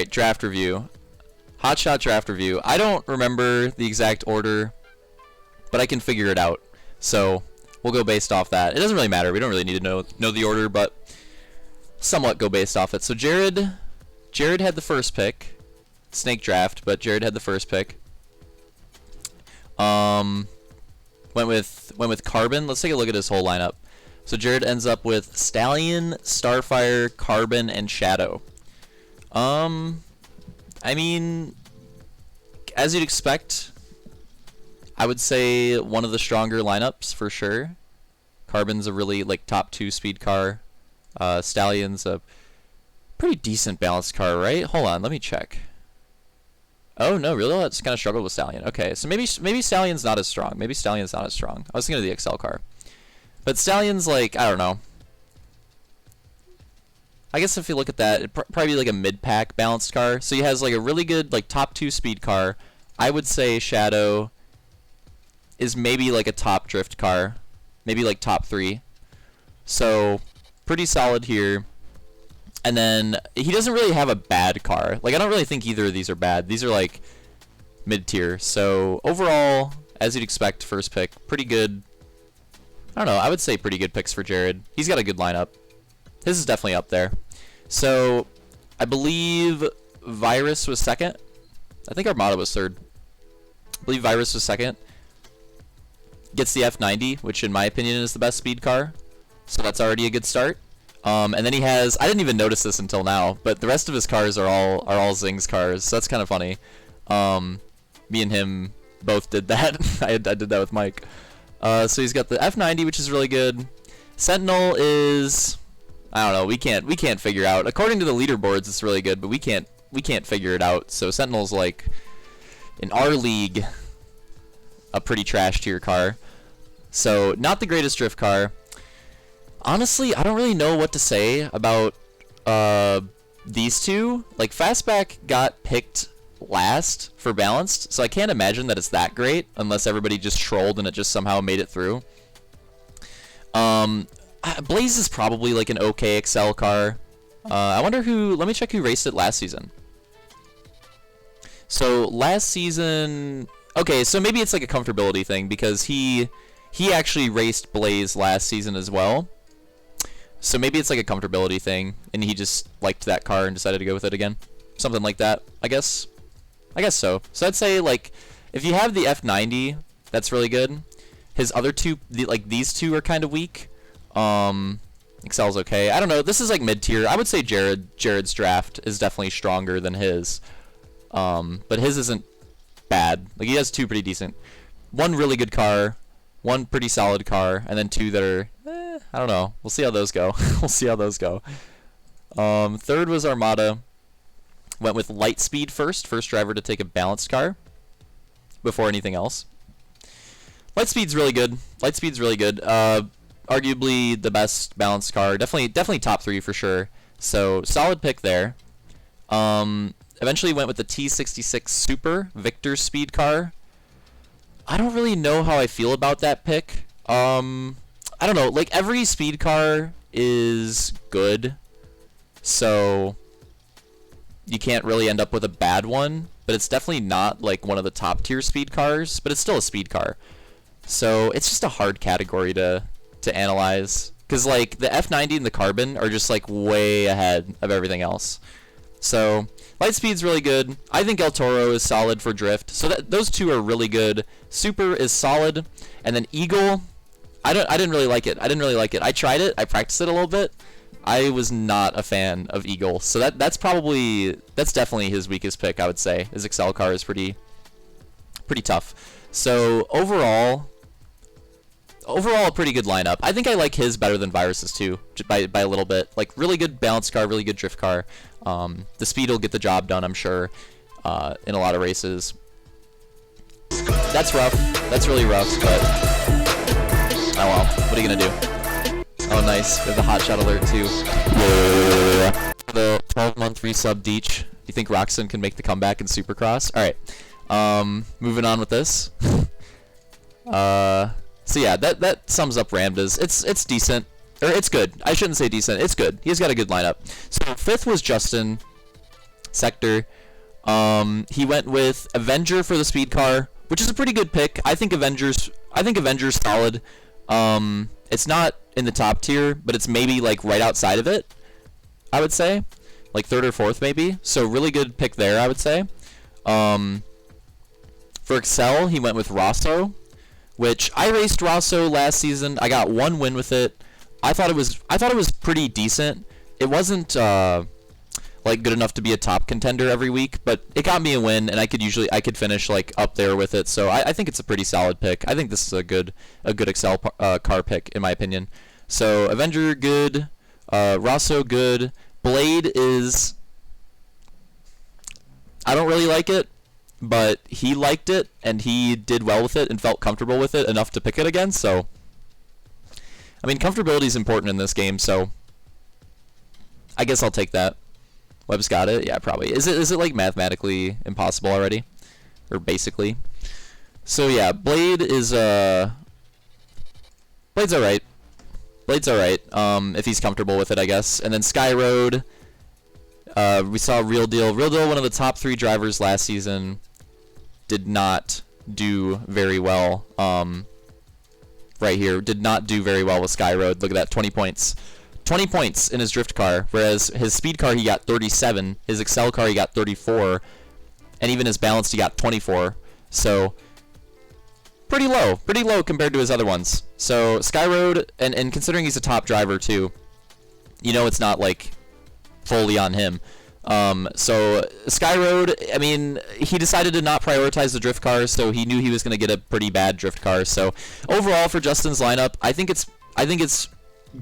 Alright, draft review. Hotshot draft review. I don't remember the exact order, but I can figure it out. So we'll go based off that. It doesn't really matter. We don't really need to know the order, but somewhat go based off it. So Jared had the first pick. Snake draft, but Jared had the first pick. Went with Carbon. Let's take a look at his whole lineup. So Jared ends up with Stallion, Starfire, Carbon, and Shadow. I mean, as you'd expect, I would say one of the stronger lineups for sure. Carbon's a really like top 2 speed car. Stallion's a pretty decent balanced car, right? Hold on, let me check. Oh no, really? That's kind of struggled with Stallion. Okay, so maybe Stallion's not as strong. Maybe Stallion's not as strong. I was thinking of the Excel car, but Stallion's like, I don't know. I guess if you look at that, it'd probably be like a mid-pack balanced car. So he has like a really good like top 2 speed car. I would say Shadow is maybe like a top drift car, maybe like top 3. So pretty solid here. And then he doesn't really have a bad car. Like I don't really think either of these are bad. These are like mid-tier. So overall, as you'd expect, first pick, pretty good. I don't know, I would say pretty good picks for Jared. He's got a good lineup. His is definitely up there. So I believe Virus was second. I think Armada was third. I believe Virus was second. Gets the F90, which in my opinion is the best speed car. So that's already a good start. And then he has, I didn't even notice this until now, but the rest of his cars are all Zing's cars. So that's kind of funny. Me and him both did that. I did that with Mike. So he's got the F90, which is really good. Sentinel is, I don't know, we can't figure out. According to the leaderboards, it's really good, but we can't figure it out. So Sentinel's like in our league a pretty trash tier car. So not the greatest drift car. Honestly, I don't really know what to say about these two. Like Fastback got picked last for balanced, so I can't imagine that it's that great unless everybody just trolled and it just somehow made it through. Blaze is probably like an okay Excel car. I wonder who, let me check who raced it last season. So last season, okay, so maybe it's like a comfortability thing because he actually raced Blaze last season as well. So maybe it's like a comfortability thing and he just liked that car and decided to go with it again. Something like that, I guess. I guess so. So I'd say like if you have the F90, that's really good. His other two, like these two are kind of weak. Excel's okay. I don't know. This is like mid-tier. I would say Jared's draft is definitely stronger than his. But his isn't bad. Like he has two pretty decent. One really good car, one pretty solid car, and then two that are I don't know. We'll see how those go. We'll see how those go. Third was Armada. Went with Lightspeed first driver to take a balanced car before anything else. Lightspeed's really good. Lightspeed's really good. Arguably the best balanced car. Definitely top 3 for sure. So solid pick there. Eventually went with the T66 Super Victor speed car. I don't really know how I feel about that pick. I don't know. Like every speed car is good, so you can't really end up with a bad one. But it's definitely not like one of the top tier speed cars. But it's still a speed car. So it's just a hard category to analyze, because like the F90 and the Carbon are just like way ahead of everything else. So Lightspeed's really good. I think El Toro is solid for drift. So those two are really good. Super is solid, and then Eagle, I didn't really like it. I tried it. I practiced it a little bit. I was not a fan of Eagle. So that's definitely his weakest pick, I would say. His Excel car is pretty tough. So overall a pretty good lineup. I think I like his better than Virus's too, by a little bit. Like really good balanced car, really good drift car. The speed will get the job done, I'm sure, in a lot of races. That's rough. That's really rough, but oh well. What are you gonna do? Oh nice. We have the Hotshot alert too. The 12-month resub Deech. Do you think Roxon can make the comeback in Supercross? Alright. Moving on with this. So yeah, that sums up Ramda's. It's decent. Or it's good. I shouldn't say decent. It's good. He's got a good lineup. So 5th was Justin. sector. He went with Avenger for the speed car, which is a pretty good pick. I think Avenger's solid. It's not in the top tier, but it's maybe like right outside of it, I would say. Like 3rd or 4th maybe. So really good pick there, I would say. For Excel, he went with Rosso, which I raced Rosso last season. I got 1 win with it. I thought it was pretty decent. It wasn't like good enough to be a top contender every week, but it got me a win, and I could finish like up there with it. So I think it's a pretty solid pick. I think this is a good Excel car pick in my opinion. So Avenger good, Rosso good. Blade is, I don't really like it, but he liked it and he did well with it and felt comfortable with it enough to pick it again. So I mean, comfortability is important in this game, so I guess I'll take that. Webb's got it. Yeah, probably. Is it like mathematically impossible already, or basically? So yeah, Blade is Blade's alright. Blade's alright. If he's comfortable with it, I guess. And then Sky Road. We saw Real Deal. Real Deal, one of the top 3 drivers last season, did not do very well. Right here, did not do very well with Sky Road. Look at that, 20 points. 20 points in his drift car, whereas his speed car he got 37, his Excel car he got 34, and even his balanced he got 24. So pretty low compared to his other ones. So Sky Road, and considering he's a top driver too, you know it's not like fully on him. So Sky Road, I mean, he decided to not prioritize the drift cars, so he knew he was going to get a pretty bad drift car. So overall for Justin's lineup, I think it's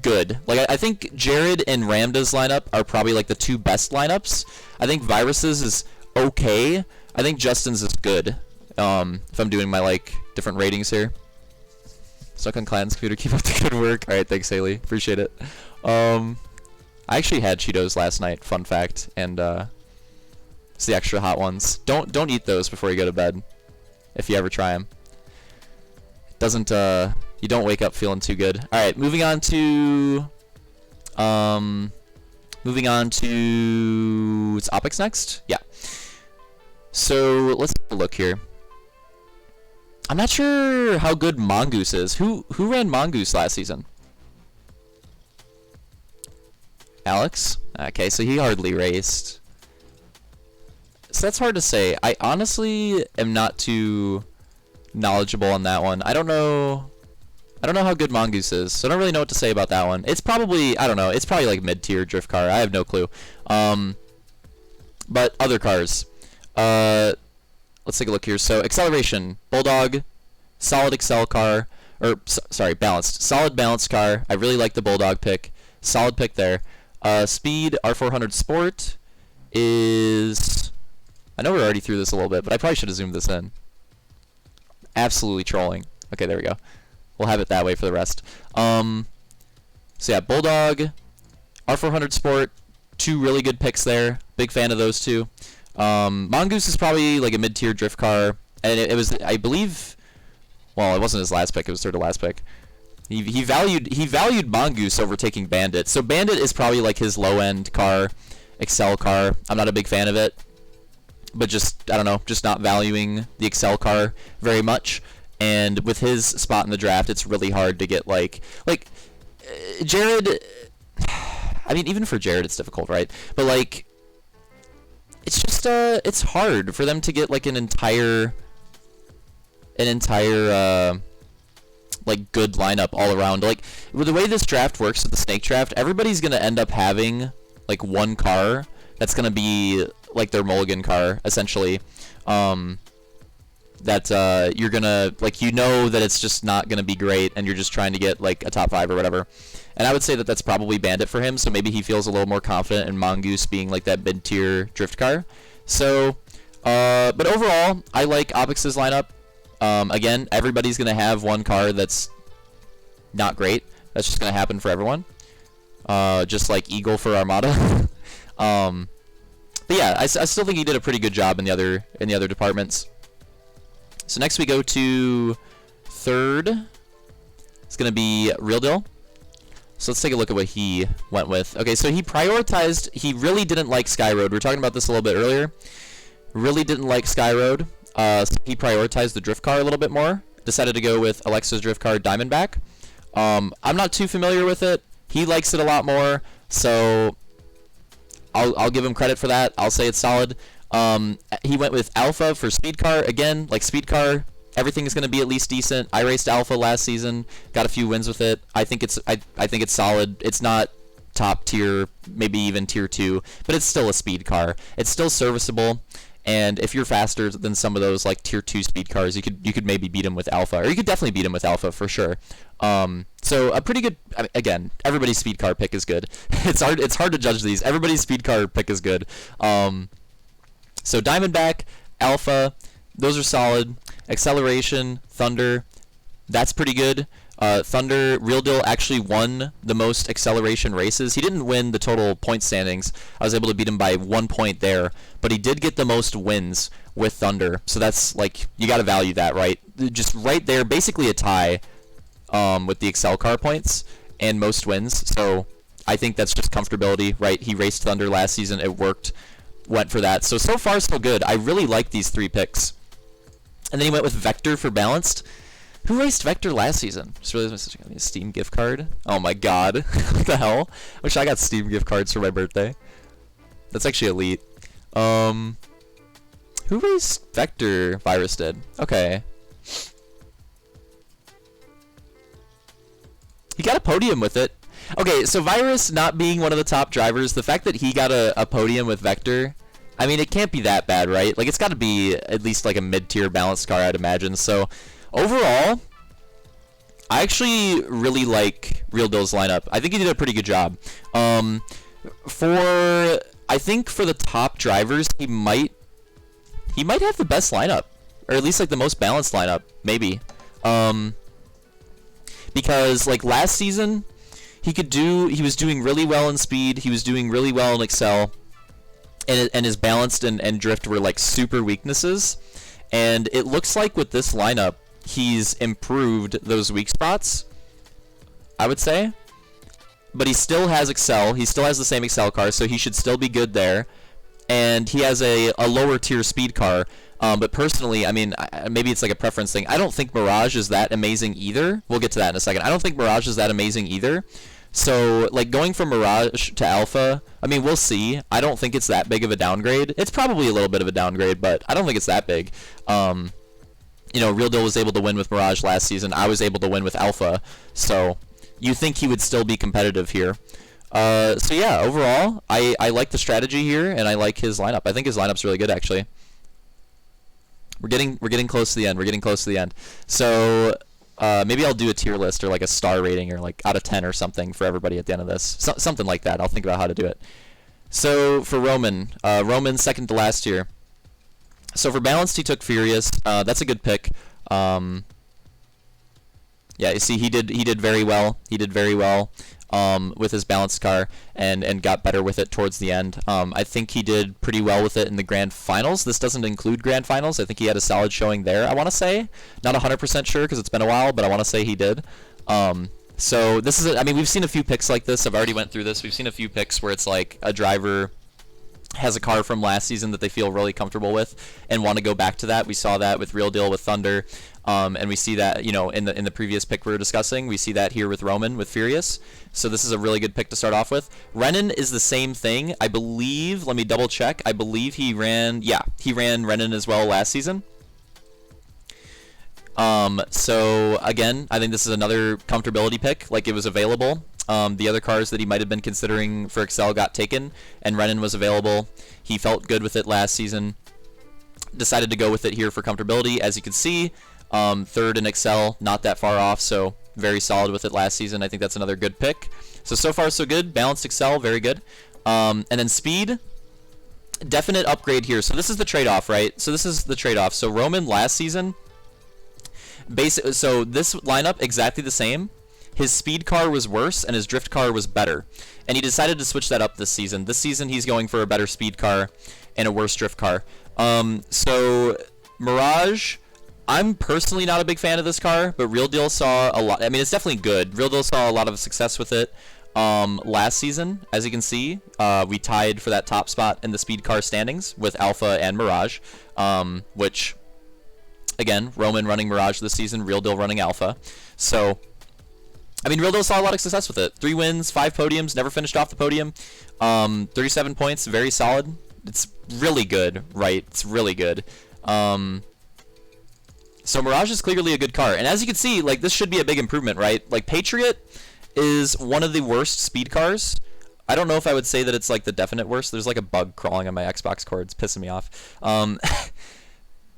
good. Like I think Jared and Ramda's lineup are probably like the 2 best lineups. I think Virus's is okay. I think Justin's is good. If I'm doing my like different ratings here. Stuck on Clan's computer, keep up the good work. All right, thanks Haley, appreciate it. I actually had Cheetos last night, fun fact, and it's the extra hot ones. Don't eat those before you go to bed, if you ever try them. It doesn't you don't wake up feeling too good. All right, moving on to it's Opix next. Yeah. So let's take a look here. I'm not sure how good Mongoose is. Who ran Mongoose last season? Alex? Okay, so he hardly raced. So that's hard to say. I honestly am not too knowledgeable on that one. I don't know how good Mongoose is, so I don't really know what to say about that one. It's probably, I don't know, it's probably like mid-tier drift car. I have no clue. But other cars. Let's take a look here. So acceleration, Bulldog, solid Excel car, or sorry, balanced. Solid balanced car. I really like the Bulldog pick. Solid pick there. Speed, R400 Sport is, I know we're already through this a little bit, but I probably should have zoomed this in. Absolutely trolling. Okay, there we go. We'll have it that way for the rest. So yeah, Bulldog, R400 Sport, 2 really good picks there. Big fan of those 2. Mongoose is probably like a mid-tier drift car, and it was, I believe, well, it wasn't his last pick, it was 3rd to last pick. He valued Mongoose over taking Bandit. So Bandit is probably like his low-end car, Excel car. I'm not a big fan of it, but just, I don't know, just not valuing the Excel car very much. And with his spot in the draft, it's really hard to get like Jared. I mean, even for Jared, it's difficult, right? But like, it's just it's hard for them to get like an entire like good lineup all around. Like with the way this draft works with the snake draft, everybody's gonna end up having like one car that's gonna be like their mulligan car essentially. That you're gonna, like, you know that it's just not gonna be great, and you're just trying to get like a top 5 or whatever. And I would say that that's probably Bandit for him, so maybe he feels a little more confident in Mongoose being like that mid-tier drift car. So but overall, I like Opix's lineup. Again, everybody's gonna have one car that's not great. That's just gonna happen for everyone, just like Eagle for Armada. But yeah, I still think he did a pretty good job in the other departments. So next we go to 3rd. It's gonna be Real Deal. So let's take a look at what he went with. Okay, so he really didn't like Skyroad. We were talking about this a little bit earlier. Really didn't like Skyroad. So he prioritized the drift car a little bit more. Decided to go with Alexa's drift car Diamondback. I'm not too familiar with it. He likes it a lot more, so I'll give him credit for that. I'll say it's solid. He went with Alpha for speed car. Again, like speed car, everything is going to be at least decent. I raced Alpha last season, got a few wins with it. I think it's solid. It's not top tier, maybe even tier 2, but it's still a speed car. It's still serviceable. And if you're faster than some of those like tier 2 speed cars, you could maybe beat him with Alpha, or you could definitely beat him with Alpha for sure. So a pretty good. Again, everybody's speed car pick is good. It's hard to judge these. Everybody's speed car pick is good. So Diamondback, Alpha, those are solid. Acceleration, Thunder, that's pretty good. Thunder, Real Deal actually won the most acceleration races. He didn't win the total point standings. I was able to beat him by 1 point there, but he did get the most wins with Thunder. So that's like, you got to value that, right? Just right there, basically a tie with the Excel car points and most wins. So I think that's just comfortability, right? He raced Thunder last season. It worked, went for that. So far, so good. I really like these 3 picks. And then he went with Vector for balanced. Who raced Vector last season? Just realized I got a Steam gift card. Oh my god. What the hell? Wish I got Steam gift cards for my birthday. That's actually elite. Who raced Vector? Virus did. Okay. He got a podium with it. Okay, so Virus not being one of the top drivers, the fact that he got a podium with Vector, I mean, it can't be that bad, right? Like, it's got to be at least like a mid-tier balanced car, I'd imagine. So overall, I actually really like Real Deal's lineup. I think he did a pretty good job. I think for the top drivers, he might have the best lineup, or at least like the most balanced lineup, maybe. Because like last season, he was doing really well in speed. He was doing really well in Excel, and his balanced and drift were like super weaknesses. And it looks like with this lineup, he's improved those weak spots, I would say. But he still has Excel. He still has the same Excel car, so he should still be good there. And he has a lower tier speed car. But personally, I mean, maybe it's like a preference thing. I don't think Mirage is that amazing either. We'll get to that in a second. I don't think Mirage is that amazing either. So, like, going from Mirage to Alpha, I mean, we'll see. I don't think it's that big of a downgrade. It's probably a little bit of a downgrade, but I don't think it's that big. You know, Real Deal was able to win with Mirage last season. I was able to win with Alpha. So, you think he would still be competitive here. So yeah, overall, I like the strategy here, and I like his lineup. I think his lineup's really good, actually. We're getting close to the end. We're getting close to the end. So maybe I'll do a tier list or like a star rating or like out of 10 or something for everybody at the end of this. Something like that. I'll think about how to do it. So for Roman, second to last year. So for balanced, he took Furious. That's a good pick. Yeah, you see, he did very well. He did very well with his balanced car and got better with it towards the end. I think he did pretty well with it in the grand finals. This doesn't include grand finals. I think he had a solid showing there, I want to say. Not 100% sure because it's been a while, but I want to say he did. So this is, I mean, we've seen a few picks like this. I've already went through this. We've seen a few picks where it's like a driver has a car from last season that they feel really comfortable with and want to go back to that. We saw that with Real Deal with Thunder, and we see that, you know, in the previous pick we were discussing. We see that here with Roman with Furious. So this is a really good pick to start off with. Renan is the same thing, I believe. Let me double check. I believe he ran Renan as well last season. So again, I think this is another comfortability pick. Like, it was available. The other cars that he might have been considering for Excel got taken, and Renan was available. He felt good with it last season. Decided to go with it here for comfortability. As you can see, third in Excel, not that far off, so very solid with it last season. I think that's another good pick. So far so good. Balanced Excel, very good. And then speed, definite upgrade here. So this is the trade-off, right? So this is the trade-off. So Roman last season, so this lineup exactly the same. His speed car was worse and his drift car was better, and he decided to switch that up this season. This season he's going for a better speed car and a worse drift car. So Mirage, I'm personally not a big fan of this car, but Real Deal saw a lot. I mean, it's definitely good. Real Deal saw a lot of success with it. last season. As you can see, we tied for that top spot in the speed car standings with Alpha and Mirage, which, again, Roman running Mirage this season, Real Deal running Alpha. So, I mean, Real Deal saw a lot of success with it. 3 wins, 5 podiums, never finished off the podium. 37 points, very solid. It's really good, right? It's really good. So Mirage is clearly a good car. And as you can see, like, this should be a big improvement, right? Like, Patriot is one of the worst speed cars. I don't know if I would say that it's, like, the definite worst. There's, like, a bug crawling on my Xbox cord. It's pissing me off.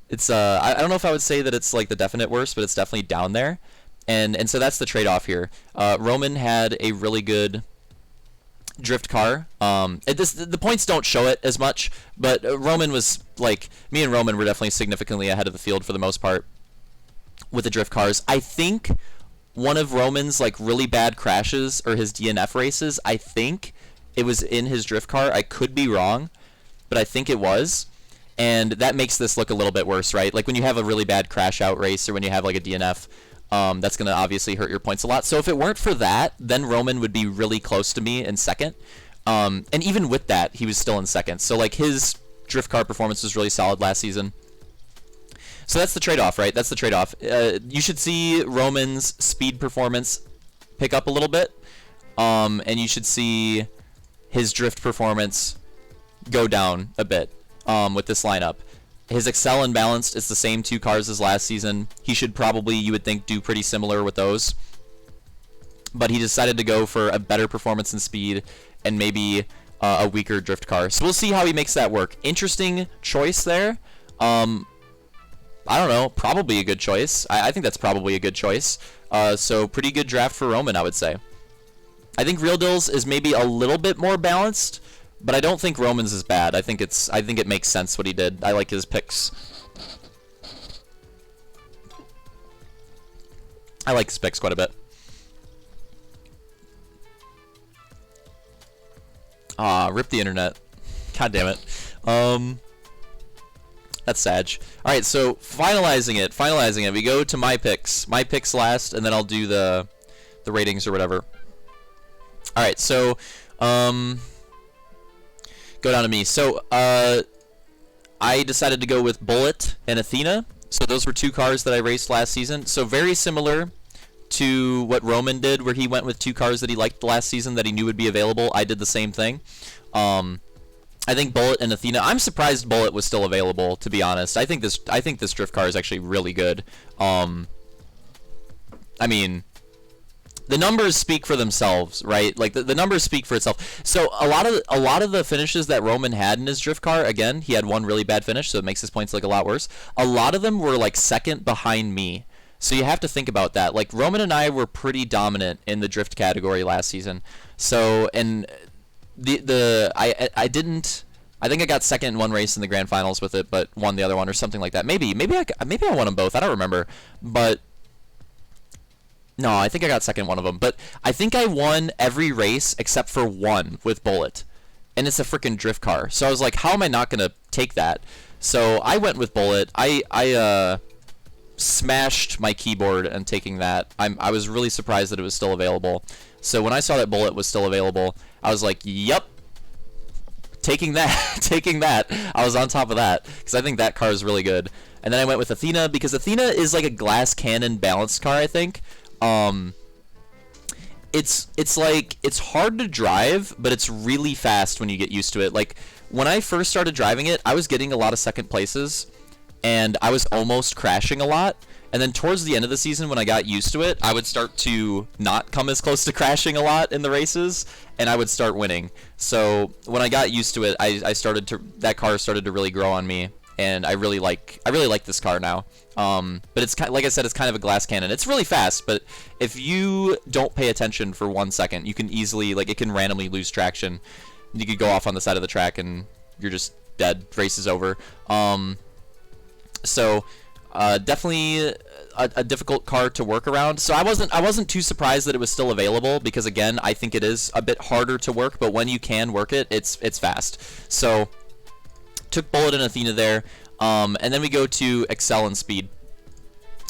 It's, I don't know if I would say that it's, like, the definite worst, but it's definitely down there. And so that's the trade-off here. Roman had a really good drift car. The points don't show it as much, but Roman was, like, me and Roman were definitely significantly ahead of the field for the most part with the drift cars. I think one of Roman's, like, really bad crashes or his DNF races, I think it was in his drift car. I could be wrong, but I think it was. And that makes this look a little bit worse, right? Like, when you have a really bad crash out race or when you have, like, a DNF, that's going to obviously hurt your points a lot. So if it weren't for that, then Roman would be really close to me in second. And even with that, he was still in second. So, like, his drift car performance was really solid last season. So that's the trade-off, right? That's the trade-off. You should see Roman's speed performance pick up a little bit. And you should see his drift performance go down a bit with this lineup. His Excel and Balanced is the same 2 cars as last season. He should probably, you would think, do pretty similar with those. But he decided to go for a better performance in speed and maybe a weaker drift car. So we'll see how he makes that work. Interesting choice there. I don't know, probably a good choice. I think that's probably a good choice. So pretty good draft for Roman, I would say. I think Real Deal's is maybe a little bit more balanced, but I don't think Roman's is bad. I think it makes sense what he did. I like his picks. I like his picks quite a bit. Rip the internet. God damn it. That's sad. All right, so finalizing it. We go to my picks. My picks last, and then I'll do the ratings or whatever. All right, so go down to me. So I decided to go with Bullet and Athena. So those were 2 cars that I raced last season. So very similar to what Roman did, where he went with 2 cars that he liked last season that he knew would be available. I did the same thing. I think Bullet and Athena. I'm surprised Bullet was still available, to be honest. I think this drift car is actually really good. I mean, the numbers speak for themselves, right? Like the numbers speak for itself. So a lot of the finishes that Roman had in his drift car, again, he had one really bad finish, so it makes his points look a lot worse. A lot of them were like second behind me. So you have to think about that. Like Roman and I were pretty dominant in the drift category last season. So and I think I got second in one race in the grand finals with it, but won the other one or something like that. Maybe I won them both. I don't remember, but no, I think I got second in one of them. But I think I won every race except for one with Bullet, and it's a freaking drift car. So I was like, how am I not gonna take that? So I went with Bullet. I smashed my keyboard and taking that. I was really surprised that it was still available. So when I saw that Bullet was still available, I was like, yep, taking that. Taking that. I was on top of that because I think that car is really good. And then I went with Athena because Athena is like a glass cannon balanced car, I think. It's like, it's hard to drive, but it's really fast when you get used to it. Like when I first started driving it, I was getting a lot of second places and I was almost crashing a lot. And then towards the end of the season, when I got used to it, I would start to not come as close to crashing a lot in the races, and I would start winning. So when I got used to it, that car started to really grow on me, and I really like this car now. But it's like I said, it's kind of a glass cannon. It's really fast, but if you don't pay attention for 1 second, you can easily, like, it can randomly lose traction. You could go off on the side of the track, and you're just dead. Race is over. So definitely a difficult car to work around. So I wasn't too surprised that it was still available because, again, I think it is a bit harder to work, but when you can work it, it's fast. So took Bullet and Athena there, and then we go to Excel and Speed.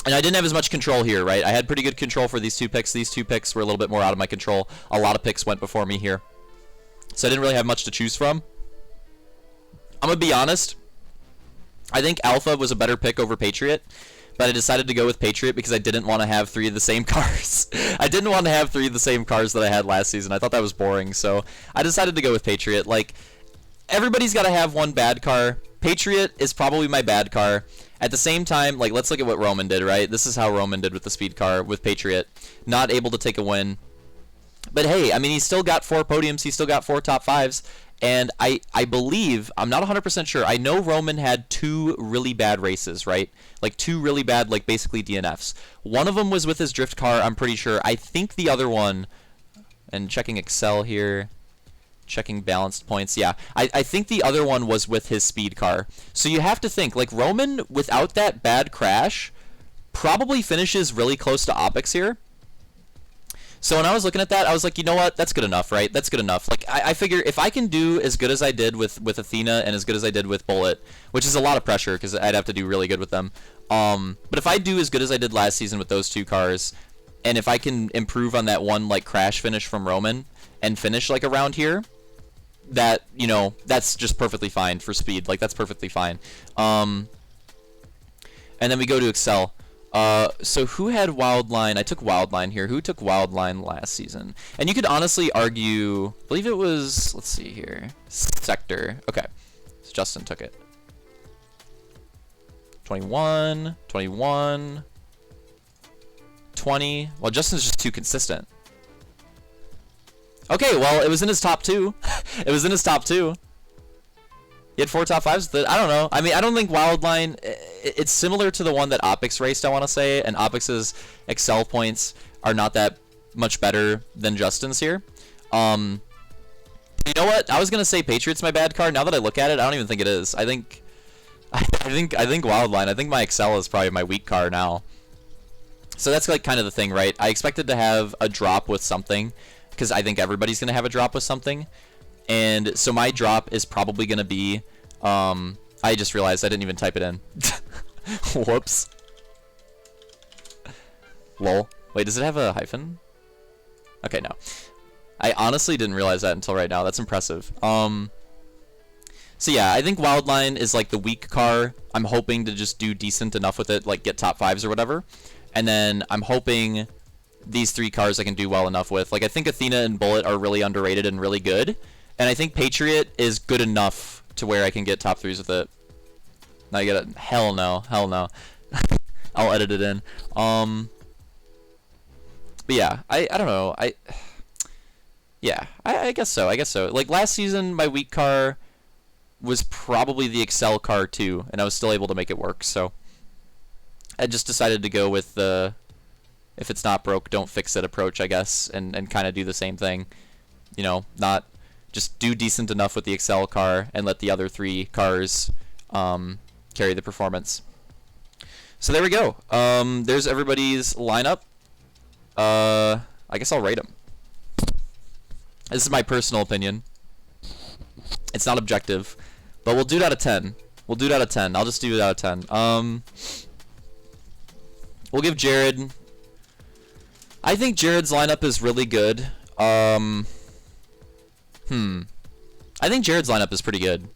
And I didn't have as much control here, right? I had pretty good control for these 2 picks. These 2 picks were a little bit more out of my control. A lot of picks went before me here. So I didn't really have much to choose from. I'm going to be honest. I think Alpha was a better pick over Patriot. But I decided to go with Patriot because I didn't want to have 3 of the same cars. I didn't want to have 3 of the same cars that I had last season. I thought that was boring. So I decided to go with Patriot. Like, everybody's got to have one bad car. Patriot is probably my bad car. At the same time, like, let's look at what Roman did, right? This is how Roman did with the speed car with Patriot. Not able to take a win. But hey, I mean, he's still got 4 podiums. He's still got 4 top 5s. And I believe, I'm not 100% sure, I know Roman had 2 really bad races, right? Like 2 really bad, like basically DNFs. One of them was with his drift car, I'm pretty sure. I think the other one, and checking Excel here, checking balanced points, yeah. I think the other one was with his speed car. So you have to think, like Roman, without that bad crash, probably finishes really close to Opix here. So when I was looking at that, I was like, you know what? That's good enough, right? That's good enough. Like, I figure if I can do as good as I did with Athena and as good as I did with Bullet, which is a lot of pressure because I'd have to do really good with them. But if I do as good as I did last season with those 2 cars, and if I can improve on that one, like, crash finish from Roman and finish, like, around here, that, you know, that's just perfectly fine for speed. Like, that's perfectly fine. And then we go to Excel. So who had Wildline? I took Wildline here. Who took Wildline last season? And you could honestly argue, I believe it was, let's see here, Sector. Okay, so Justin took it. 21, 21, 20. Well, Justin's just too consistent. Okay, well, it was in his top 2. It was in his top 2. He had 4 top 5s. I don't know. I mean, I don't think Wildline... It's similar to the one that Opix raced, I want to say. And Opix's Excel points are not that much better than Justin's here. You know what? I was going to say Patriot's my bad car. Now that I look at it, I don't even think it is. I think Wildline. I think my Excel is probably my weak car now. So that's like kind of the thing, right? I expected to have a drop with something because I think everybody's going to have a drop with something. And so my drop is probably going to be, I just realized I didn't even type it in. Whoops. Lol. Wait, does it have a hyphen? Okay, no. I honestly didn't realize that until right now. That's impressive. So yeah, I think Wildline is like the weak car. I'm hoping to just do decent enough with it, like get top 5s or whatever. And then I'm hoping these 3 cars I can do well enough with. Like, I think Athena and Bullet are really underrated and really good. And I think Patriot is good enough to where I can get top 3s with it. Now you gotta... Hell no. Hell no. I'll edit it in. But yeah, I don't know. Yeah, I guess so. I guess so. Like, last season, my weak car was probably the Excel car too. And I was still able to make it work, so... I just decided to go with the... If it's not broke, don't fix it approach, I guess. And kind of do the same thing. You know, not... Just do decent enough with the Excel car and let the other 3 cars carry the performance. So there we go. There's everybody's lineup. I guess I'll rate them. This is my personal opinion. It's not objective, but we'll do it out of 10. We'll do it out of 10. I'll just do it out of 10. We'll give Jared... I think Jared's lineup is really good. I think Jared's lineup is pretty good.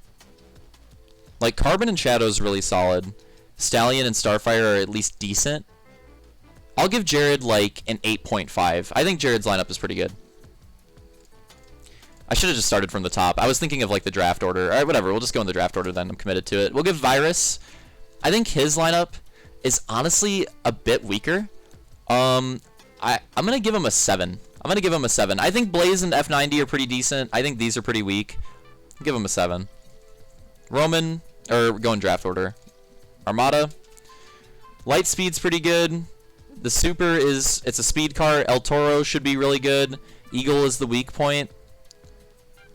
Like, Carbon and Shadow's really solid. Stallion and Starfire are at least decent. I'll give Jared, like, an 8.5. I think Jared's lineup is pretty good. I should have just started from the top. I was thinking of, like, the draft order. Alright, whatever. We'll just go in the draft order then. I'm committed to it. We'll give Virus. I think his lineup is honestly a bit weaker. I'm going to give him a 7. I'm going to give him a 7. I think Blaze and F90 are pretty decent. I think these are pretty weak. I'll give him a 7. Roman, or we're going draft order. Armada. Lightspeed's pretty good. The Super is, it's a speed car. El Toro should be really good. Eagle is the weak point.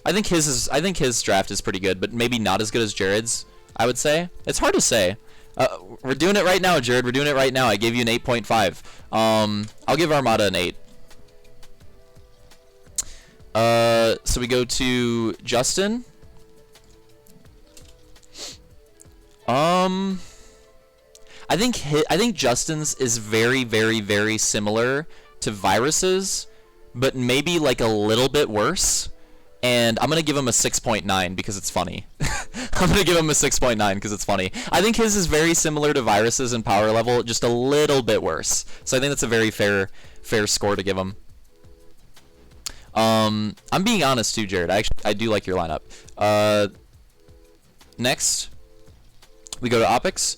I think his draft is pretty good, but maybe not as good as Jared's, I would say. It's hard to say. We're doing it right now, Jared. We're doing it right now. I gave you an 8.5. I'll give Armada an 8. So we go to Justin. I I think Justin's is very, very, very similar to Virus's, but maybe like a little bit worse. And I'm gonna give him a 6.9 because it's funny. I'm gonna give him a 6.9 because it's funny. I think his is very similar to Virus's in power level, just a little bit worse. So I think that's a very fair score to give him. I'm being honest too, Jared. I do like your lineup. Next, we go to Opix.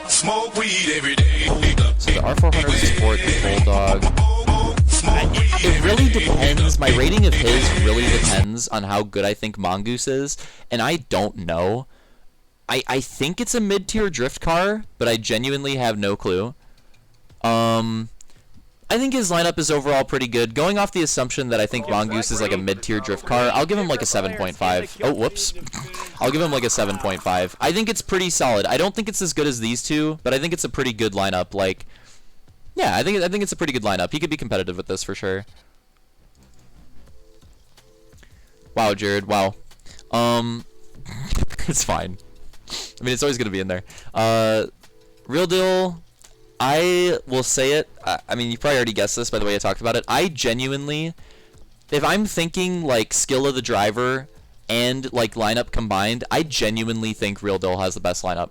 Smoke weed every day. So the R400 Sport, the Bulldog. It really depends. My rating of his really depends on how good I think Mongoose is, and I don't know. I think it's a mid-tier drift car, but I genuinely have no clue. I think his lineup is overall pretty good. Going off the assumption that I think Mongoose is like a mid-tier drift car, I'll give him like a 7.5. Oh, whoops. I'll give him like a 7.5. I think it's pretty solid. I don't think it's as good as these two, but I think it's a pretty good lineup. Like, yeah, I think it's a pretty good lineup. He could be competitive with this for sure. Wow, Jared. Wow. It's fine. I mean, it's always gonna be in there. Real deal. I will say it. I mean, you probably already guessed this by the way I talked about it. I genuinely, if I'm thinking like skill of the driver and like lineup combined, I genuinely think Real Deal has the best lineup.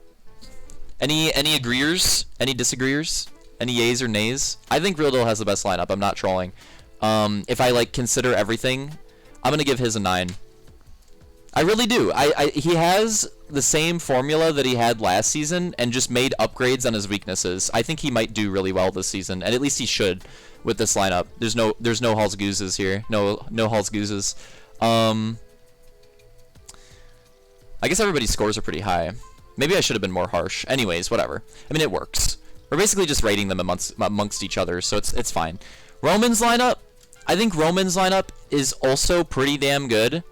Any agreeers? Any disagreeers? Any yays or nays? I think Real Deal has the best lineup. I'm not trolling. If I like consider everything, I'm gonna give his a 9. I really do. He has the same formula that he had last season and just made upgrades on his weaknesses. I think he might do really well this season, and at least he should with this lineup. There's no Halls Gooses here. No Halls Gooses. I guess everybody's scores are pretty high. Maybe I should have been more harsh. Anyways, whatever. I mean, it works. We're basically just rating them amongst each other, so it's fine. Roman's lineup. I think Roman's lineup is also pretty damn good.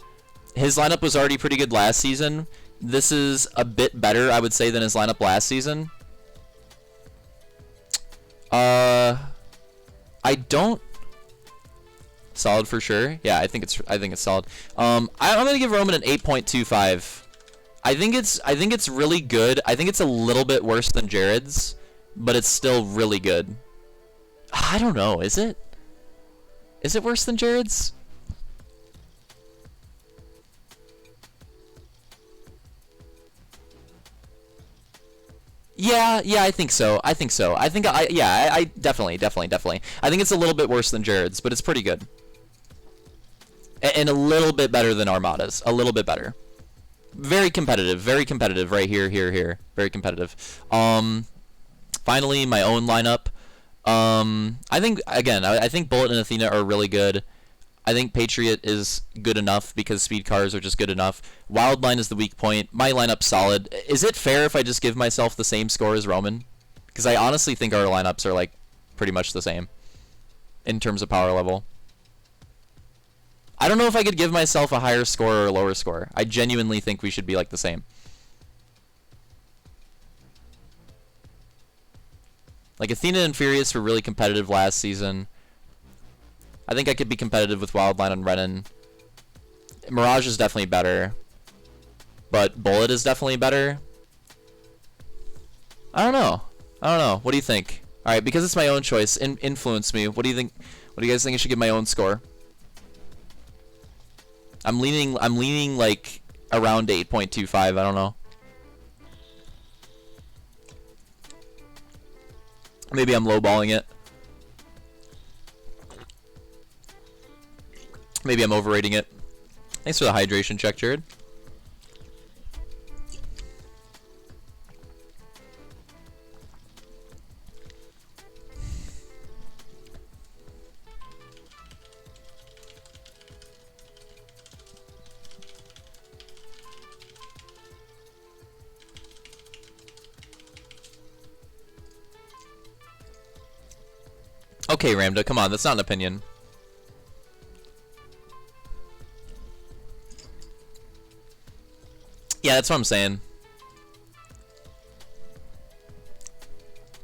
His lineup was already pretty good last season. This is a bit better, I would say, than his lineup last season. I don't. Solid for sure. Yeah, I think it's solid. I'm gonna give Roman an 8.25. I think it's really good. I think it's a little bit worse than Jared's, but it's still really good. I don't know. Is it? Is it worse than Jared's? Yeah, I think so. I definitely. I think it's a little bit worse than Jared's, but it's pretty good. And a little bit better than Armada's. A little bit better. Very competitive right here. Very competitive. Finally, my own lineup. I think Bullet and Athena are really good. I think Patriot is good enough because speed cars are just good enough. Wildline is the weak point. My lineup's solid. Is it fair if I just give myself the same score as Roman? Because I honestly think our lineups are like pretty much the same in terms of power level. I don't know if I could give myself a higher score or a lower score. I genuinely think we should be like the same. Like Athena and Furious were really competitive last season. I think I could be competitive with Wildline and Renan. Mirage is definitely better. But Bullet is definitely better. I don't know. What do you think? Alright, because it's my own choice, influence me. What do you think? What do you guys think I should give my own score? I'm leaning like around 8.25, I don't know. Maybe I'm lowballing it. Maybe I'm overrating it. Thanks for the hydration check, Jared. Okay, Ramda, come on, that's not an opinion. Yeah, that's what I'm saying.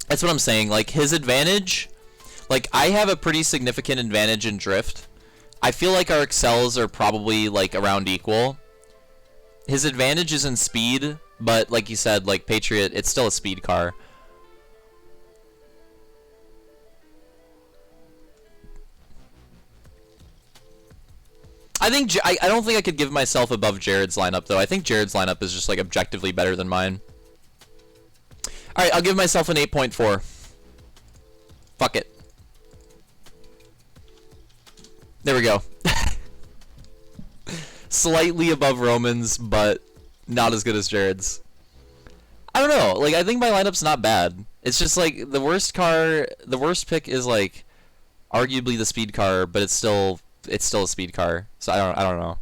That's what I'm saying. Like, his advantage... Like, I have a pretty significant advantage in drift. I feel like our excels are probably, like, around equal. His advantage is in speed, But like you said, like Patriot, it's still a speed car. I think I don't think I could give myself above Jared's lineup though. I think Jared's lineup is just like objectively better than mine. All right, I'll give myself an 8.4. Fuck it. There we go. Slightly above Roman's, but not as good as Jared's. I don't know. Like, I think my lineup's not bad. It's just like the worst pick is like arguably the speed car, but it's still a speed car. So I don't know.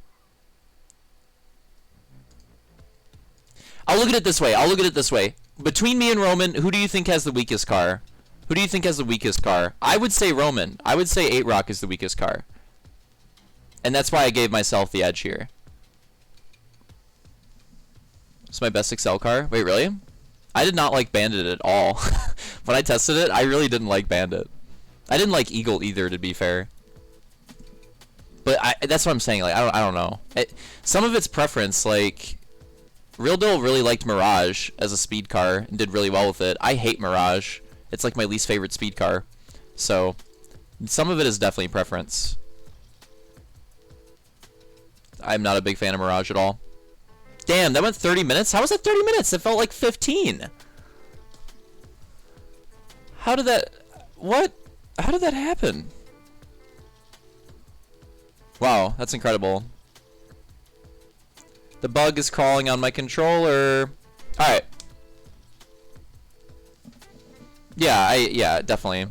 I'll look at it this way. Between me and Roman, who do you think has the weakest car? I would say Roman. I would say 8 Rock is the weakest car. And that's why I gave myself the edge here. It's my best Excel car. Wait, really? I did not like Bandit at all. When I tested it, I really didn't like Bandit. I didn't like Eagle either, to be fair. But that's what I'm saying. Like, I don't know. Some of it's preference. Like, Real Deal really liked Mirage as a speed car and did really well with it. I hate Mirage. It's like my least favorite speed car. So, some of it is definitely preference. I'm not a big fan of Mirage at all. Damn, that went 30 minutes? How was that 30 minutes? It felt like 15. How did that... What? How did that happen? Wow, that's incredible. The bug is crawling on my controller. Alright. Yeah, definitely.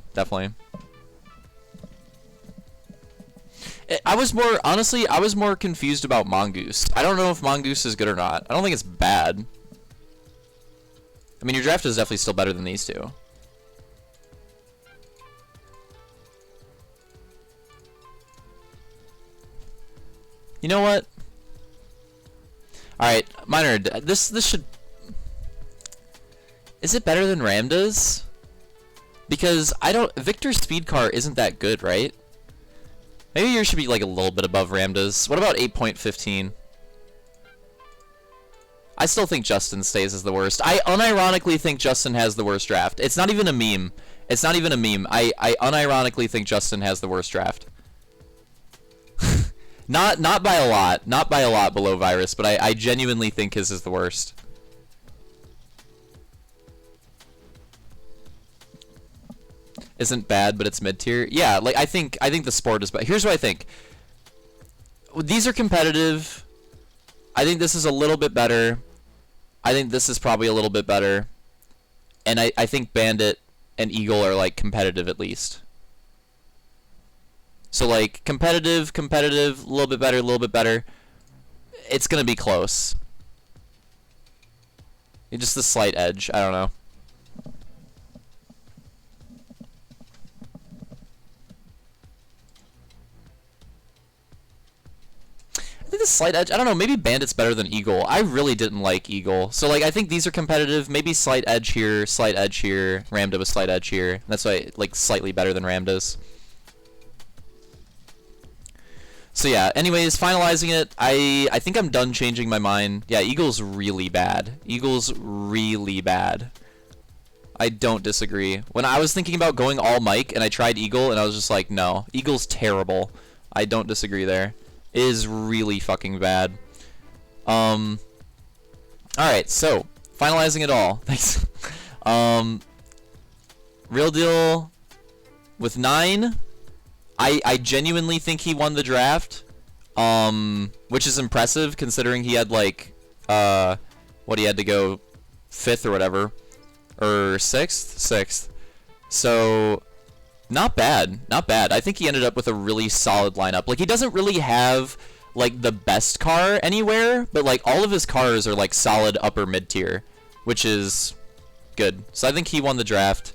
Honestly, I was more confused about Mongoose. I don't know if Mongoose is good or not. I don't think it's bad. I mean, your draft is definitely still better than these two. You know what? Alright, Minor, this should... Is it better than Ramda's? Because Victor's speed car isn't that good, right? Maybe yours should be like a little bit above Ramda's. What about 8.15? I still think Justin stays as the worst. I unironically think Justin has the worst draft. It's not even a meme. I unironically think Justin has the worst draft. Not by a lot. Not by a lot below Virus, but I genuinely think his is the worst. Isn't bad, but it's mid-tier. Yeah, like I think the sport is bad. Here's what I think. These are competitive. I think this is a little bit better. I think this is probably a little bit better. And I think Bandit and Eagle are like competitive at least. So like competitive, a little bit better. It's gonna be close. Just the slight edge. I don't know. I think the slight edge, I don't know, maybe Bandit's better than Eagle. I really didn't like Eagle. So, like, I think these are competitive. Maybe slight edge here. Ramda with slight edge here. That's why, like, slightly better than Ramda's. So, yeah, anyways, finalizing it, I think I'm done changing my mind. Yeah, Eagle's really bad. I don't disagree. When I was thinking about going all Mike and I tried Eagle and I was just like, no, Eagle's terrible. I don't disagree there. It is really fucking bad. Alright, so finalizing it all. Thanks. Real Deal with 9. I genuinely think he won the draft. Which is impressive considering he had like he had to go 5th or whatever. Or 6th. So not bad. I think he ended up with a really solid lineup. Like, he doesn't really have, like, the best car anywhere, but, like, all of his cars are, like, solid upper mid-tier, which is good. So I think he won the draft.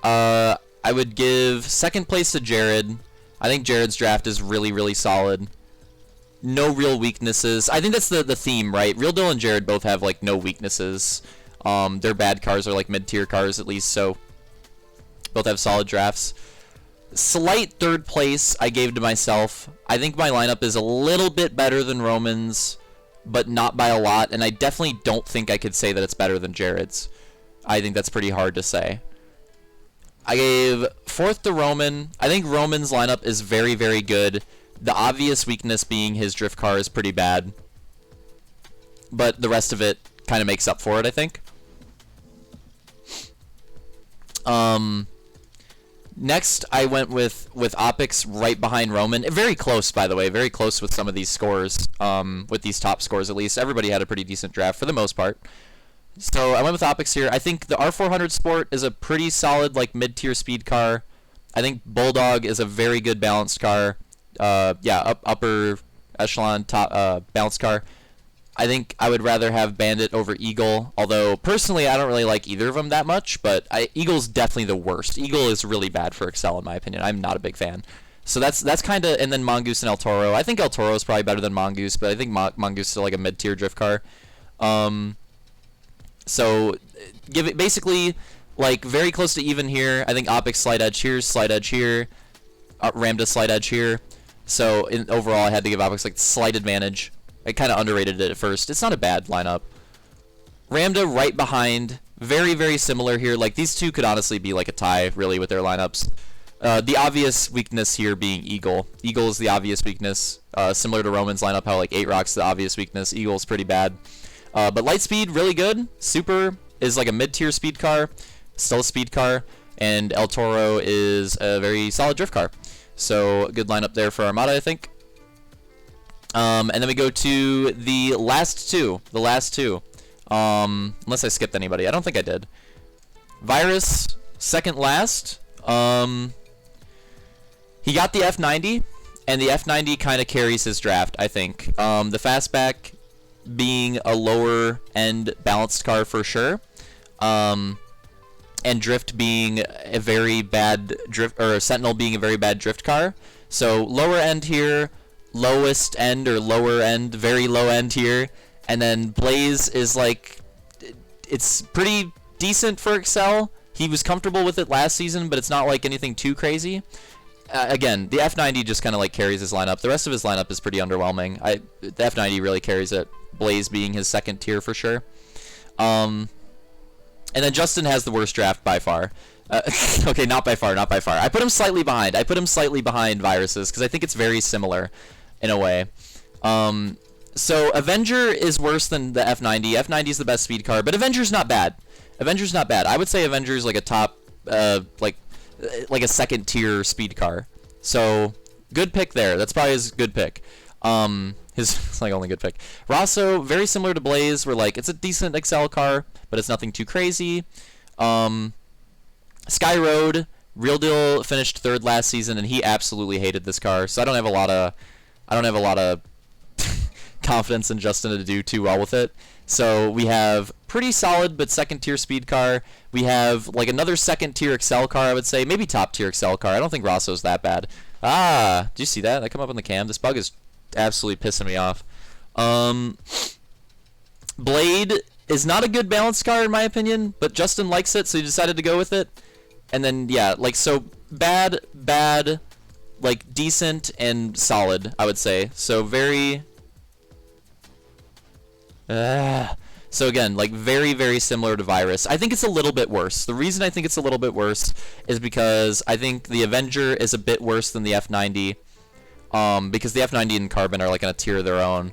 I would give 2nd place to Jared. I think Jared's draft is really solid. No real weaknesses. I think that's the theme, right? Real Deal and Jared both have, like, no weaknesses. Their bad cars are, like, mid-tier cars, at least, so both have solid drafts. Slight 3rd place I gave to myself. I think my lineup is a little bit better than Roman's, but not by a lot, and I definitely don't think I could say that it's better than Jared's. I think that's pretty hard to say. I gave 4th to Roman. I think Roman's lineup is very, very good. The obvious weakness being his drift car is pretty bad, but the rest of it kind of makes up for it, I think. Next, I went with Opix right behind Roman. Very close, by the way. Very close with some of these scores. With these top scores, at least. Everybody had a pretty decent draft for the most part. So I went with Opix here. I think the R400 Sport is a pretty solid, like, mid-tier speed car. I think Bulldog is a very good balanced car. Upper echelon top balanced car. I think I would rather have Bandit over Eagle, although personally I don't really like either of them that much, but Eagle's definitely the worst. Eagle is really bad for Excel in my opinion. I'm not a big fan. So that's kind of, and then Mongoose and El Toro. I think El Toro is probably better than Mongoose, but I think Mongoose is still like a mid-tier drift car. So give it basically like very close to even here. I think Opix slight edge here, Ramda slight edge here. So overall I had to give Opix like slight advantage. I kind of underrated it at first. It's not a bad lineup. Ramda right behind. Very, very similar here. Like, these two could honestly be like a tie, really, with their lineups. The obvious weakness here being Eagle. Eagle is the obvious weakness. Similar to Roman's lineup, how, like, 8-Rock's the obvious weakness. Eagle's pretty bad. But Lightspeed, really good. Super is like a mid-tier speed car. Still a speed car. And El Toro is a very solid drift car. So, good lineup there for Armada, I think. And then we go to the last two. Unless I skipped anybody. I don't think I did. Virus, second last. He got the F90, and the F90 kind of carries his draft, I think. The Fastback being a lower-end balanced car for sure. And Drift being a very bad drift, or Sentinel being a very bad drift car. So lower end here. Lowest end or lower end, very low end here, and then Blaze is like, it's pretty decent for Excel. He was comfortable with it last season, but it's not like anything too crazy. Again, the F90 just kind of like carries his lineup. The rest of his lineup is pretty underwhelming. The F90 really carries it. Blaze being his second tier for sure. And then Justin has the worst draft by far. Okay, not by far. I put him slightly behind Viruses because I think it's very similar. In a way. So Avenger is worse than the F90. F90 is the best speed car, but Avenger's not bad. I would say Avenger's like a top, like a second tier speed car. So good pick there. That's probably his good pick. His like only good pick. Rosso, very similar to Blaze, where like it's a decent Excel car, but it's nothing too crazy. Sky Road, Real Deal finished 3rd last season, and he absolutely hated this car. So I don't have a lot of confidence in Justin to do too well with it. So we have pretty solid but second tier speed car. We have like another second tier Excel car, I would say. Maybe top tier Excel car. I don't think Rosso's that bad. Ah, did you see that? That come up on the cam. This bug is absolutely pissing me off. Blade is not a good balanced car in my opinion, but Justin likes it, so he decided to go with it. And then, yeah, like, so bad, like, decent and solid, I would say. So very... So again, like, very, very similar to Virus. I think it's a little bit worse. The reason I think it's a little bit worse is because I think the Avenger is a bit worse than the F90. Because the F90 and Carbon are, like, in a tier of their own.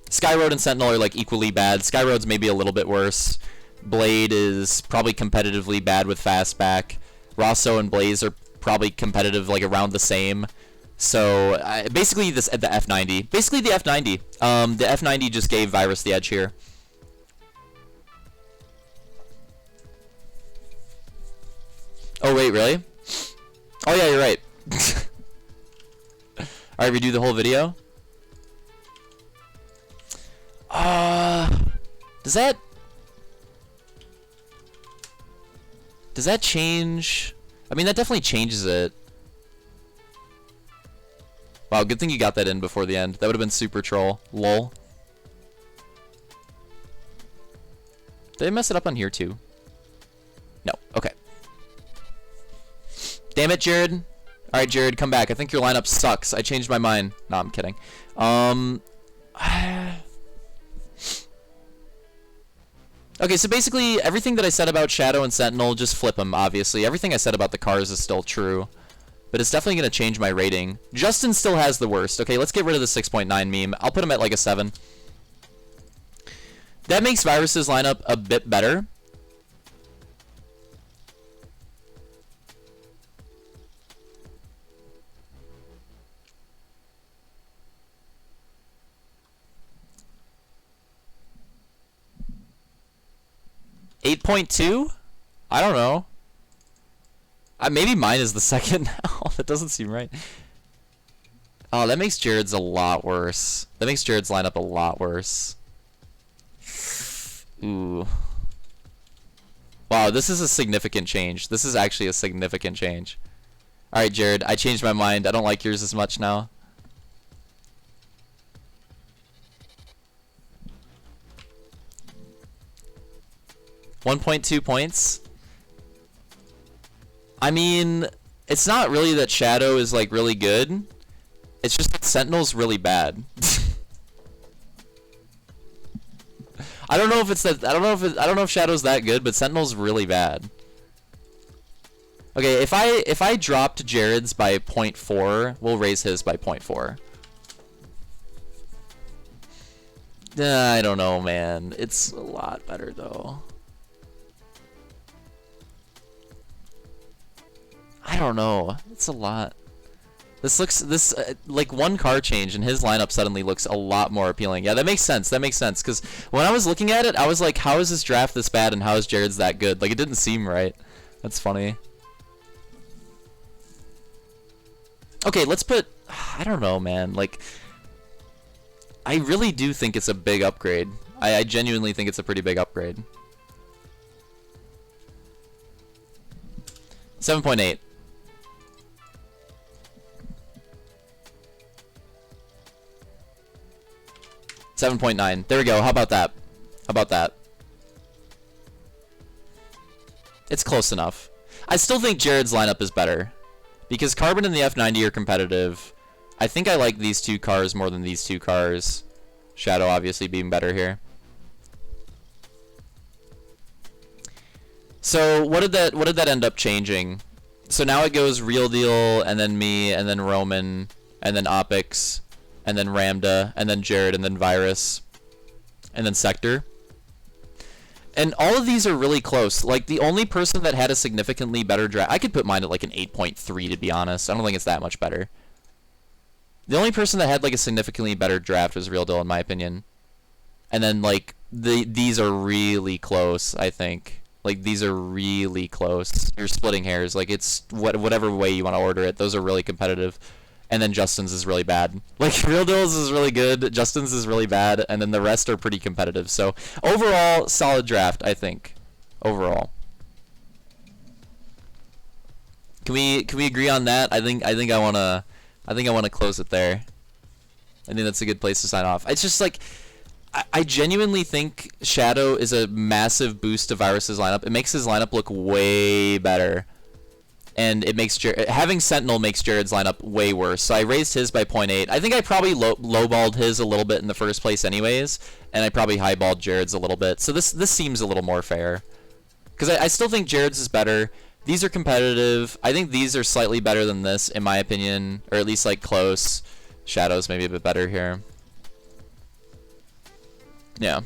Skyroad and Sentinel are, like, equally bad. Skyroad's maybe a little bit worse. Blade is probably competitively bad with Fastback. Rosso and Blaze are probably competitive, like, around the same. So, basically, the F90. Basically, the F90. The F90 just gave Virus the edge here. Oh, wait, really? Oh, yeah, you're right. Alright, redo the whole video. Does that change? I mean, that definitely changes it. Wow, good thing you got that in before the end. That would have been super troll. Lol. Did I mess it up on here too? No. Okay. Damn it, Jared. Alright, Jared, come back. I think your lineup sucks. I changed my mind. No, I'm kidding. Okay, so basically everything that I said about Shadow and Sentinel, just flip them, obviously. Everything I said about the cars is still true. But it's definitely going to change my rating. Justin still has the worst. Okay, let's get rid of the 6.9 meme. I'll put him at like a 7. That makes Virus's lineup a bit better. .2? I don't know. Maybe mine is the second now. That doesn't seem right. Oh, that makes Jared's a lot worse. That makes Jared's lineup a lot worse. Ooh. Wow, this is a significant change. This is actually a significant change. Alright, Jared, I changed my mind. I don't like yours as much now. .2 points. I mean, it's not really that Shadow is like really good. It's just that Sentinel's really bad. I don't know if it's that. I don't know if Shadow's that good, but Sentinel's really bad. Okay, if I dropped Jared's by 0.4, we'll raise his by 0.4. I don't know, man. It's a lot better though. I don't know. It's a lot. This like one car change and his lineup suddenly looks a lot more appealing. Yeah, that makes sense. That makes sense because when I was looking at it, I was like, how is this draft this bad and how is Jared's that good? Like it didn't seem right. That's funny. Okay, let's put. I don't know, man. Like, I really do think it's a big upgrade. I genuinely think it's a pretty big upgrade. 7.8. 7.9. There we go. How about that? How about that? It's close enough. I still think Jared's lineup is better. Because Carbon and the F90 are competitive. I think I like these two cars more than these two cars. Shadow obviously being better here. So what did that end up changing? So now it goes Real Deal, and then me, and then Roman, and then Opix, and then Ramda, and then Jared, and then Virus, and then Sector. And all of these are really close. Like, the only person that had a significantly better draft... I could put mine at, like, an 8.3, to be honest. I don't think it's that much better. The only person that had, like, a significantly better draft was Real Deal, in my opinion. And then, like, these are really close, I think. Like, these are really close. You're splitting hairs. Like, it's whatever way you want to order it. Those are really competitive. And then Justin's is really bad. Like, Real Deal's is really good, Justin's is really bad, and then the rest are pretty competitive. So, overall, solid draft, I think. Overall. Can we agree on that? I think I wanna close it there. I think that's a good place to sign off. It's just like I genuinely think Shadow is a massive boost to Virus's lineup. It makes his lineup look way better. And it makes having Sentinel makes Jared's lineup way worse. So I raised his by 0.8. I think I probably lowballed his a little bit in the first place anyways, and I probably highballed Jared's a little bit. So this seems a little more fair. Because I still think Jared's is better. These are competitive. I think these are slightly better than this, in my opinion, or at least like close. Shadow's maybe a bit better here. Yeah.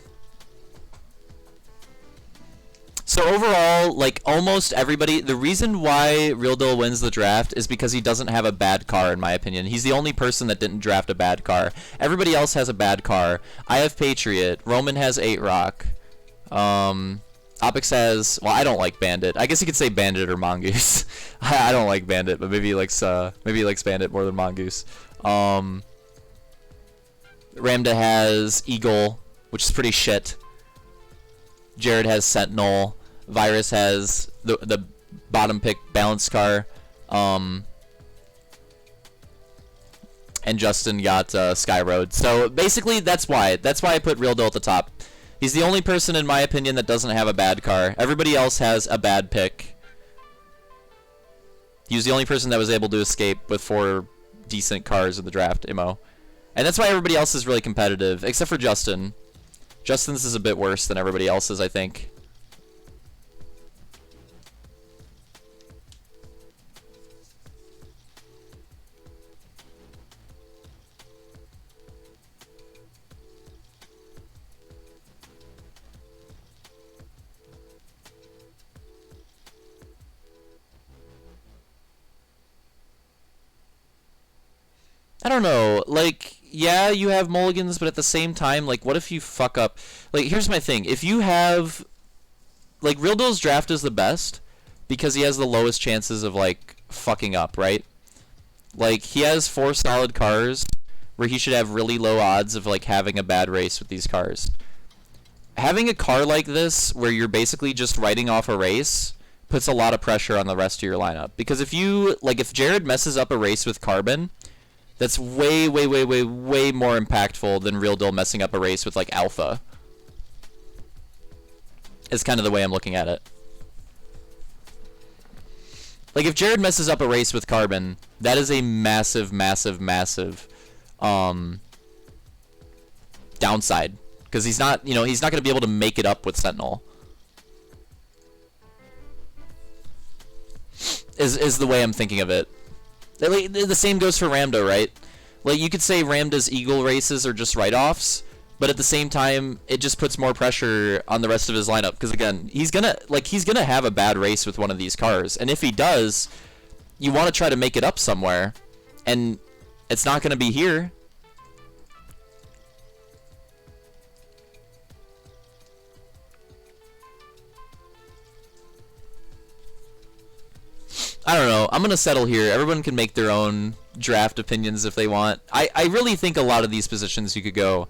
So overall, like, almost everybody, the reason why Real Deal wins the draft is because he doesn't have a bad car, in my opinion. He's the only person that didn't draft a bad car. Everybody else has a bad car. I have Patriot. Roman has 8 Rock. Opix has, well, I don't like Bandit. I guess you could say Bandit or Mongoose. I don't like Bandit, but maybe he likes Bandit more than Mongoose. Ramda has Eagle, which is pretty shit. Jared has Sentinel. Virus has the bottom pick balance car. And Justin got Skyroad. So basically, that's why. That's why I put Real Deal at the top. He's the only person, in my opinion, that doesn't have a bad car. Everybody else has a bad pick. He was the only person that was able to escape with 4 decent cars in the draft, Imo. And that's why everybody else is really competitive, except for Justin. Justin's is a bit worse than everybody else's, I think. I don't know, like, yeah, you have mulligans, but at the same time, like, what if you fuck up? Like, here's my thing. If you have, like, Real Deal's draft is the best because he has the lowest chances of, like, fucking up, right? Like, he has 4 solid cars where he should have really low odds of, like, having a bad race with these cars. Having a car like this where you're basically just writing off a race puts a lot of pressure on the rest of your lineup. Because if you, like, if Jared messes up a race with Carbon, that's way, way, way, way, way more impactful than Real Deal messing up a race with, like, Alpha. Is kind of the way I'm looking at it. Like, if Jared messes up a race with Carbon, that is a massive, massive, massive downside. Because he's not, you know, he's not going to be able to make it up with Sentinel. Is the way I'm thinking of it. The same goes for Ramdo, right? Like, you could say Ramda's Eagle races are just write-offs, but at the same time, it just puts more pressure on the rest of his lineup. Because again, he's gonna have a bad race with one of these cars, and if he does, you want to try to make it up somewhere, and it's not gonna be here. I don't know. I'm going to settle here. Everyone can make their own draft opinions if they want. I really think a lot of these positions you could go...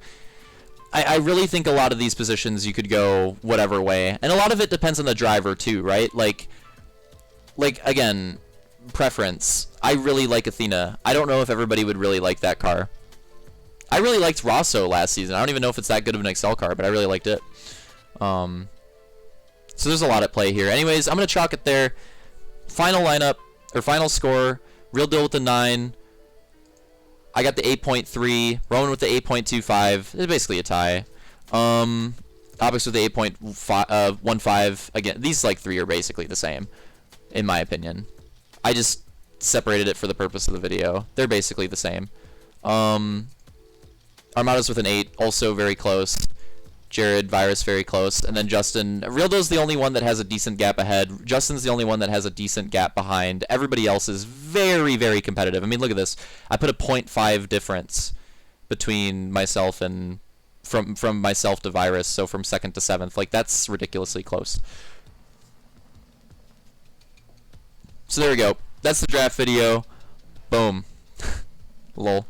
I really think a lot of these positions you could go whatever way. And a lot of it depends on the driver too, right? Like again, preference. I really like Athena. I don't know if everybody would really like that car. I really liked Rosso last season. I don't even know if it's that good of an Excel car, but I really liked it. So there's a lot at play here. Anyways, I'm going to chalk it there. Final lineup, or final score, Real Deal with the 9. I got the 8.3. Roman with the 8.25. It's basically a tie. Opix with the 8.15. Again, these like 3 are basically the same, in my opinion. I just separated it for the purpose of the video. They're basically the same. Armado's with an 8, also very close. Jared, Virus, very close. And then Justin. Real Deal's the only one that has a decent gap ahead. Justin's the only one that has a decent gap behind. Everybody else is very, very competitive. I mean, look at this. I put a 0.5 difference between myself and... From myself to Virus, so from 2nd to 7th. Like, that's ridiculously close. So there we go. That's the draft video. Boom. Lol.